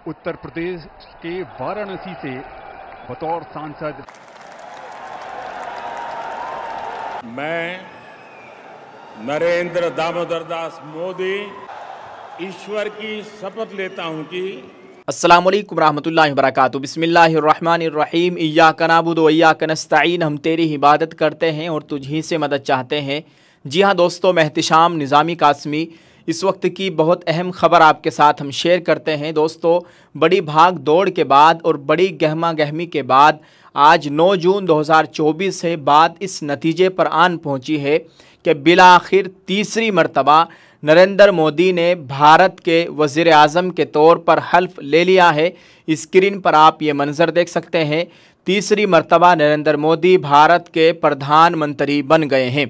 उत्तर प्रदेश के वाराणसी से बतौर सांसद मैं नरेंद्र दामोदर दास मोदी ईश्वर की शपथ लेता हूं कि अस्सलामुअलैकुम रहमतुल्लाहि व बरकातुहू। बिस्मिल्लाहिर्रहमानिर्रहीम। इय्याका नअबुदु व इय्याका नस्तईन। हम तेरी इबादत करते हैं और तुझी से मदद चाहते हैं। जी हाँ दोस्तों, मैं एहतिशाम निज़ामी कासमी इस वक्त की बहुत अहम ख़बर आपके साथ हम शेयर करते हैं। दोस्तों, बड़ी भाग दौड़ के बाद और बड़ी गहमा गहमी के बाद आज 9 जून 2024 से बात इस नतीजे पर आन पहुंची है कि बिलाखिर तीसरी मरतबा नरेंद्र मोदी ने भारत के वज़ीर आज़म के तौर पर हल्फ ले लिया है। स्क्रीन पर आप ये मंज़र देख सकते हैं। तीसरी मरतबा नरेंद्र मोदी भारत के प्रधानमंत्री बन गए हैं।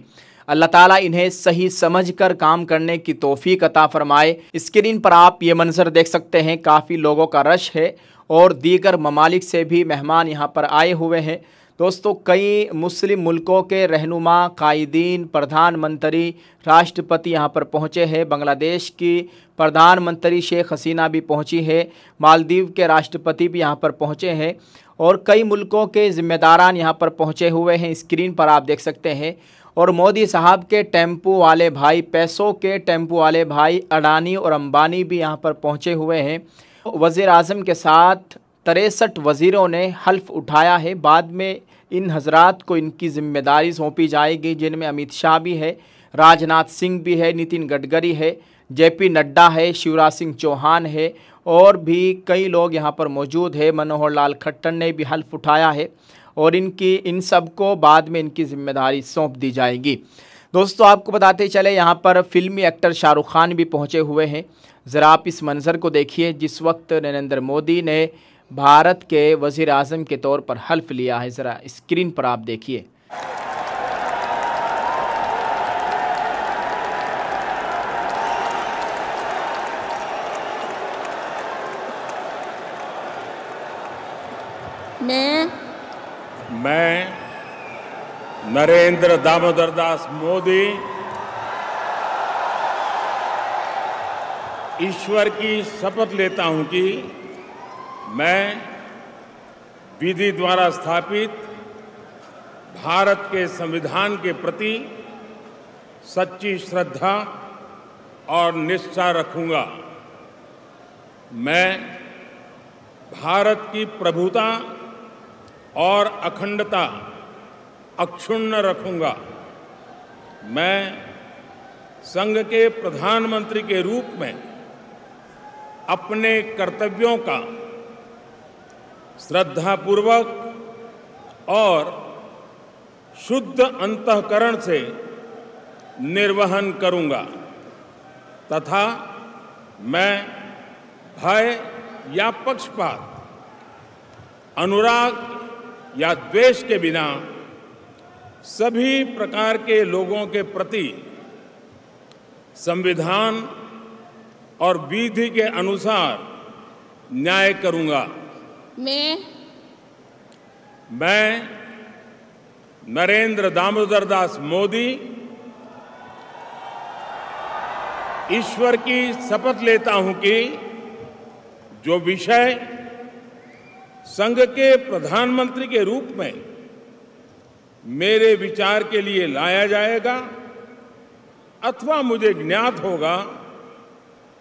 अल्लाह ताला इन्हें सही समझकर काम करने की तौफीक अता फरमाए। स्क्रीन पर आप ये मंज़र देख सकते हैं। काफ़ी लोगों का रश है और दीगर ममालिक से भी मेहमान यहाँ पर आए हुए हैं। दोस्तों, कई मुस्लिम मुल्कों के रहनुमा, कायदीन, प्रधानमंत्री, राष्ट्रपति यहाँ पर पहुँचे हैं। बांग्लादेश की प्रधानमंत्री शेख हसीना भी पहुँची है। मालदीव के राष्ट्रपति भी यहाँ पर पहुँचे हैं और कई मुल्कों के ज़िम्मेदारान यहाँ पर पहुँचे हुए हैं। स्क्रीन पर आप देख सकते हैं। और मोदी साहब के टेम्पो वाले भाई, पैसों के टेम्पो वाले भाई अडानी और अंबानी भी यहाँ पर पहुँचे हुए हैं। वज़ीर आज़म के साथ 63 वज़ीरों ने हल्फ उठाया है। बाद में इन हजरात को इनकी ज़िम्मेदारी सौंपी जाएगी, जिनमें अमित शाह भी है, राजनाथ सिंह भी है, नितिन गडकरी है, जेपी नड्डा है, शिवराज सिंह चौहान है और भी कई लोग यहाँ पर मौजूद है। मनोहर लाल खट्टर ने भी हल्फ उठाया है और इन सबको बाद में इनकी ज़िम्मेदारी सौंप दी जाएगी। दोस्तों, आपको बताते चले यहाँ पर फिल्मी एक्टर शाहरुख खान भी पहुँचे हुए हैं। ज़रा आप इस मंज़र को देखिए जिस वक्त नरेंद्र मोदी ने भारत के वज़ीर आज़म के तौर पर हल्फ लिया है। ज़रा स्क्रीन पर आप देखिए। मैं नरेंद्र दामोदर दास मोदी ईश्वर की शपथ लेता हूं कि मैं विधि द्वारा स्थापित भारत के संविधान के प्रति सच्ची श्रद्धा और निष्ठा रखूंगा। मैं भारत की प्रभुता और अखंडता अक्षुण्ण रखूंगा। मैं संघ के प्रधानमंत्री के रूप में अपने कर्तव्यों का श्रद्धापूर्वक और शुद्ध अंतःकरण से निर्वहन करूंगा तथा मैं भय या पक्षपात, अनुराग या द्वेष के बिना सभी प्रकार के लोगों के प्रति संविधान और विधि के अनुसार न्याय करूंगा। मैं नरेंद्र दामोदर दास मोदी ईश्वर की शपथ लेता हूं कि जो विषय संघ के प्रधानमंत्री के रूप में मेरे विचार के लिए लाया जाएगा अथवा मुझे ज्ञात होगा,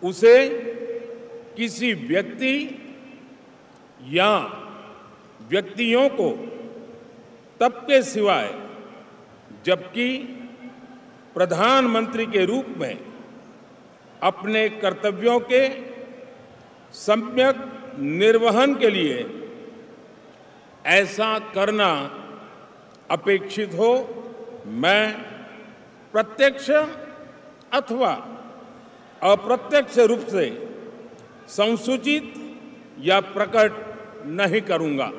उसे किसी व्यक्ति या व्यक्तियों को तब के सिवाय जबकि प्रधानमंत्री के रूप में अपने कर्तव्यों के सम्यक निर्वहन के लिए ऐसा करना अपेक्षित हो, मैं प्रत्यक्ष अथवा अप्रत्यक्ष रूप से संसूचित या प्रकट नहीं करूंगा।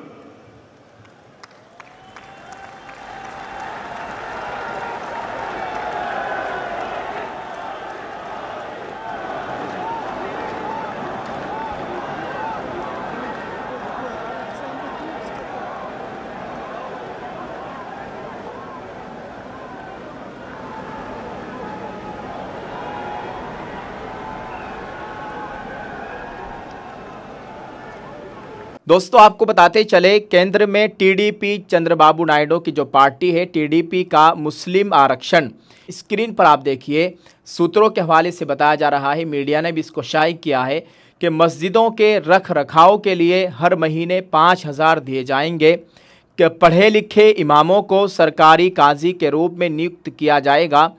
दोस्तों आपको बताते चले, केंद्र में टीडीपी चंद्रबाबू नायडू की जो पार्टी है टीडीपी का मुस्लिम आरक्षण, स्क्रीन पर आप देखिए, सूत्रों के हवाले से बताया जा रहा है, मीडिया ने भी इसको शाये किया है कि मस्जिदों के रख रखाव के लिए हर महीने 5,000 दिए जाएंगे, कि पढ़े लिखे इमामों को सरकारी काजी के रूप में नियुक्त किया जाएगा,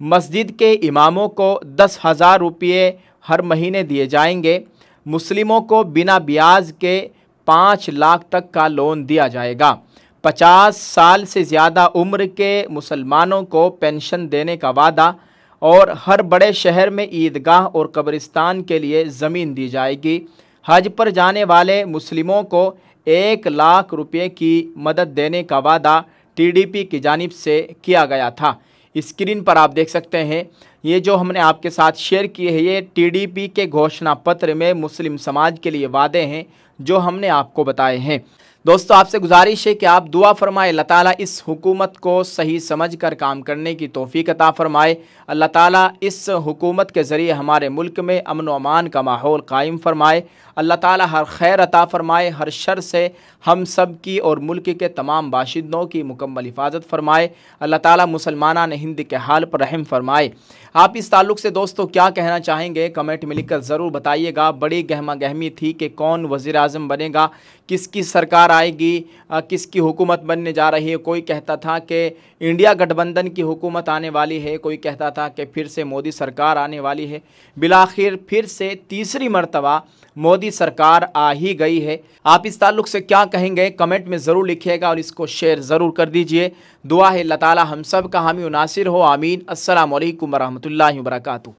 मस्जिद के इमामों को 10,000 रुपये हर महीने दिए जाएंगे, मुस्लिमों को बिना ब्याज के 5 लाख तक का लोन दिया जाएगा, 50 साल से ज़्यादा उम्र के मुसलमानों को पेंशन देने का वादा, और हर बड़े शहर में ईदगाह और कब्रिस्तान के लिए ज़मीन दी जाएगी। हज पर जाने वाले मुस्लिमों को 1 लाख रुपये की मदद देने का वादा टीडीपी की जानिब से किया गया था। स्क्रीन पर आप देख सकते हैं, ये जो हमने आपके साथ शेयर किए हैं ये टीडीपी के घोषणा पत्र में मुस्लिम समाज के लिए वादे हैं जो हमने आपको बताए हैं। दोस्तों आपसे गुजारिश है कि आप दुआ फरमाए, अल्लाह ताला इस हुकूमत को सही समझकर काम करने की तौफीक अता फरमाए। अल्लाह ताला इस हुकूमत के ज़रिए हमारे मुल्क में अमन व अमान का माहौल कायम फरमाए। अल्लाह ताला हर खैर अता फरमाए, हर शर से हम सब की और मुल्क के तमाम बाशिंदों की मुकम्मल हिफाजत फरमाए। अल्लाह ताला मुसलमानान हिंद के हाल पर रहम फरमाए। आप इस ताल्लुक़ से दोस्तों क्या कहना चाहेंगे कमेंट में लिखकर ज़रूर बताइएगा। बड़ी गहमा गहमी थी कि कौन वज़ीर आज़म बनेगा, किसकी सरकार आएगी, किसकी हुकूमत बनने जा रही है। कोई कहता था कि इंडिया गठबंधन की हुकूमत आने वाली है, कोई कहता था कि फिर से मोदी सरकार आने वाली है। बिलाखिर फिर से तीसरी मरतबा मोदी सरकार आ ही गई है। आप इस ताल्लुक़ से क्या कहेंगे कमेंट में ज़रूर लिखिएगा और इसको शेयर ज़रूर कर दीजिए। दुआ है अल्लाह ताला हम सब का हामी व नासिर हो, आमीन। अस्सलामु अलैकुम व रहमतुल्लाहि व बरकातुहू।